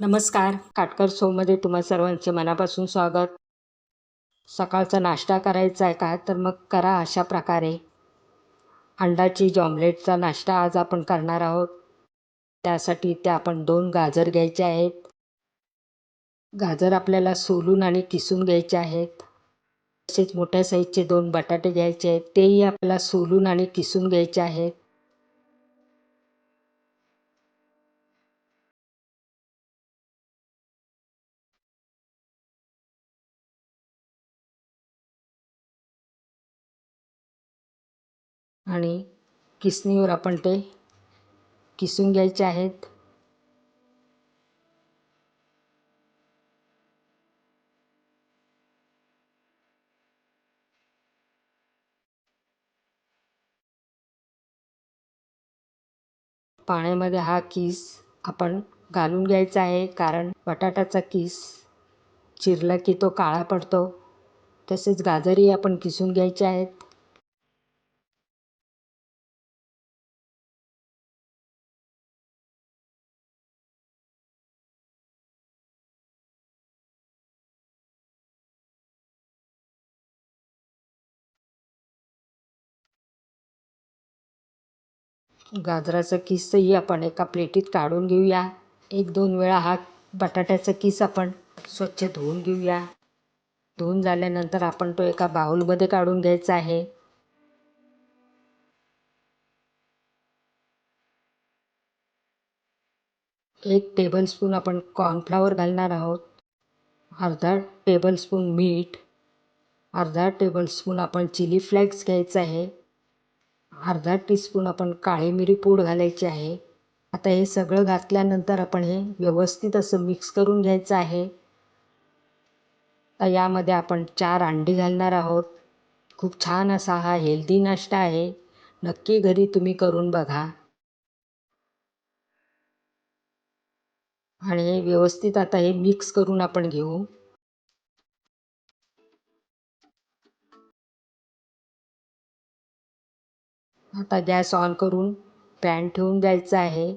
नमस्कार. काटकर शोमध्ये तुम्हा सर्वांचे मनापासून स्वागत. सकाळचा नाश्ता करायचा आहे का? तर मग करा अशा प्रकारे. अंडा चीज ऑमलेटचा नाश्ता आज आपण करणार आहोत. त्यासाठी इथे आपण 2 गाजर घ्यायचे आहेत. गाजर आपल्याला सोलून आणि किसून घ्यायचे आहेत. तसेच मोठ्या साईजचे 2 बटाटे घ्यायचे आहेत. तेही आपल्याला सोलून आणि किसून घ्यायचे आहेत. आणि किसणीवर आपण ते किसून घ्यायचे आहेत. पाण्यामध्ये हा किस आपण घालून घ्यायचा आहे, कारण बटाट्याचा किस चिरला की तो काळा पडतो. तसेच गाजरही आपण किसून घ्यायचे आहेत. गाजराचा किसही आपण एका प्लेटीत काढून घेऊया. 1-2 वेळा हा बटाट्याचा किस आपण स्वच्छ धुवून घेऊया. धुवून झाल्यानंतर आपण तो एका बाउलमध्ये काढून घ्यायचा आहे. 1 टेबलस्पून आपण कॉर्नफ्लॉवर घालणार आहोत. अर्धा टेबलस्पून मीठ. अर्धा टेबलस्पून आपण चिली फ्लेक्स घ्यायचं आहे. अर्धा टीस्पून आपण काळी मिरी पूड घालायची आहे. आता हे सगळं घातल्यानंतर आपण हे व्यवस्थित असं मिक्स करून घ्यायचं आहे. तर यामध्ये आपण 4 अंडी घालणार आहोत. खूप छान असा हा हेल्दी नाश्ता आहे. नक्की घरी तुम्ही करून बघा. आणि हे व्यवस्थित आता हे मिक्स करून आपण घेऊ. आता गॅस ऑन करून पॅन ठेवून द्यायचा आहे.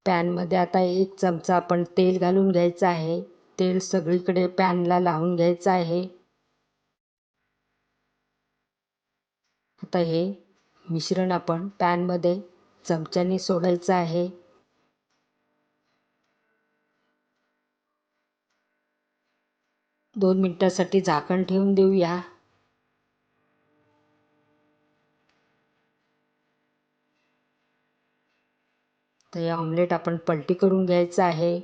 पॅनमध्ये आता 1 चमचा आपण तेल घालून घ्यायचं आहे. तेल सगळीकडे पॅनला लावून घ्यायचं आहे. आता हे मिश्रण आपण पॅनमध्ये चमच्याने सोडायचं आहे. 2 मिनिटासाठी झाकण ठेवून देऊया. तर हे ऑमलेट आपण पलटी करून घ्यायचं आहे.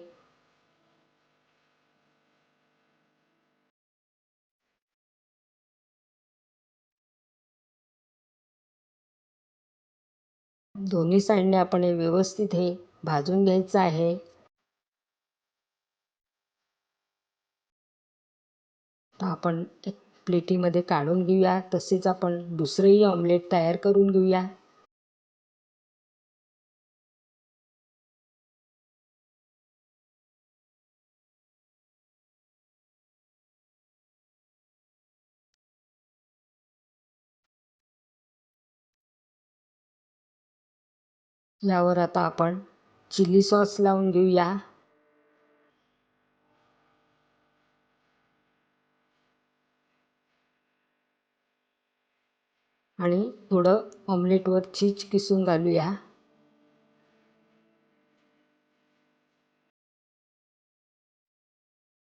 दोन्ही साईडने आपण हे व्यवस्थित हे भाजून घ्यायचं आहे. तर आपण एक प्लेटीमध्ये काढून घेऊया. तसेच आपण दुसरंही ऑमलेट तयार करून घेऊया. यावर आता आपण चिली सॉस लावून घेऊया. आणि थोडं ऑमलेटवर चीज किसून घालूया.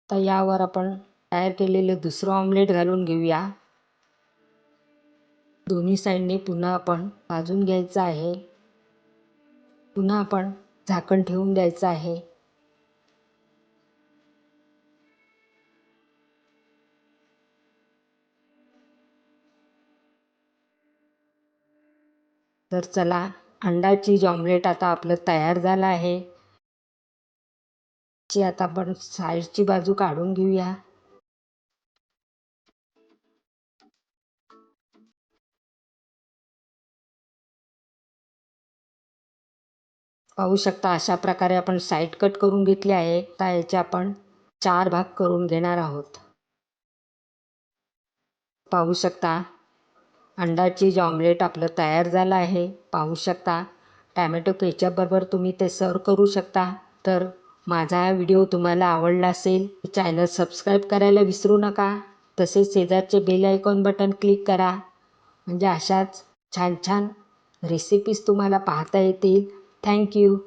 तर यावर आपण तयार केलेलं दुसरं ऑमलेट घालून घेऊया. दोन्ही साईडने पुन्हा आपण भाजून घ्यायचं आहे. पुन्हा आपण झाकण ठेवून द्यायचं आहे. तर चला, अंडा चीज ऑमलेट आता आपलं तयार झालं आहे. आता आपण साईडची बाजू काढून घेऊया. पाहू शकता अशा प्रकारे आपण साईड कट करून घेतले आहे. तर याचे आपण 4 भाग करून घेणार आहोत. पाहू शकता अंडा चीज ऑमलेट आपलं तयार झालं आहे. पाहू शकता टॅमॅटो केचपबरोबर तुम्ही ते सर्व करू शकता. तर माझा हा व्हिडिओ तुम्हाला आवडला असेल चॅनल सबस्क्राईब करायला विसरू नका. तसेच शेजारचे बेल आयकॉन बटन क्लिक करा. म्हणजे अशाच छान छान रेसिपीज तुम्हाला पाहता येतील. थँक्यू.